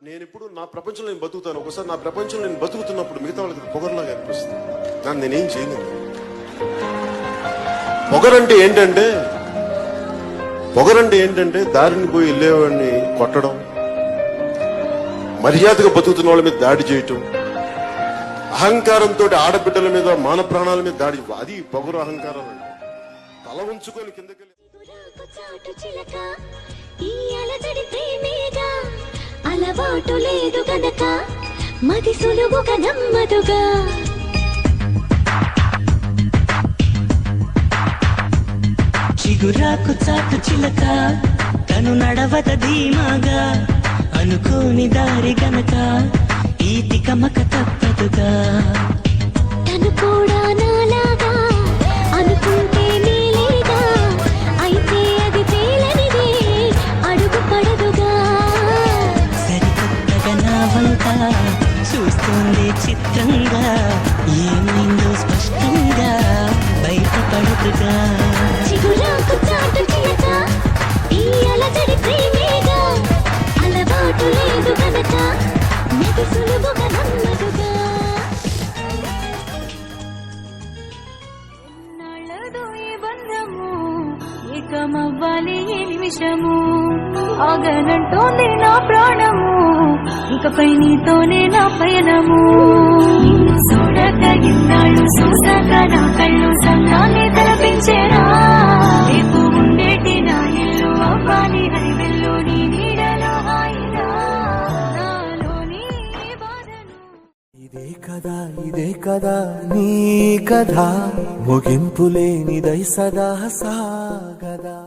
నేను ఇప్పుడు నా ప్రపంచంలో నేను బతుకుతాను. ఒకసారి నా ప్రపంచంలో నేను బతుకుతున్నప్పుడు మిగతా వాళ్ళకి పొగరులాగా అనిపిస్తుంది. కానీ నేనేం చేయలేను. పొగరంటే ఏంటంటే దారిని పోయి వెళ్ళేవాడిని కొట్టడం, మర్యాదగా బతుకుతున్న వాళ్ళ మీద దాడి చేయటం, అహంకారంతో ఆడబిడ్డల మీద మాన ప్రాణాల మీద దాడి. అది పొగరు అహంకారం అంటే. తల ఉంచుకొని కిందకెళ్ళి అలవాటు లేదు గనక మది సులువుగా నమ్మదుగా. చిగురాకు చాటు చిలక తను నడవద ధీమాగా, అనుకోని దారి గనక ఈ తికమక తప్పదుగా. తను కూడా నాలాగా అనుకుంటే నీలేగా, అయితే అది తేలనిదే అడుగు పడదుగా. సరికొత్తగా నా వంక చూస్తుంది చిత్రంగా, ఏమైందో స్పష్టంగా బయటపడదుగా. చిగురాకు చాటు చిలక ఈ అలజడి ప్రేమేగా, అలవాటు లేదు గనక మది సులువుగా నమ్మదుగా. ఎన్నాళ్ళదో ఈ బంధము, ఏకమవ్వాలి ఈ నిమిషము, ఆగనంటోంది నా ప్రాణము, ఇకపై నీతోనే నా పయనము. నిన్ను చూడక ఇన్నాళ్ళు చూసాక నా కళ్ళు సంతాన్ని తలపించేనా, రేపు ఉండేటి నా ఇల్లు అవ్వాలి హరివెల్లు నీ నీడలో హాయిగా, నాలోని బాధను. ఇదే కదా నీ కథ, ముగింపు లేనిదై సదా సాగదా.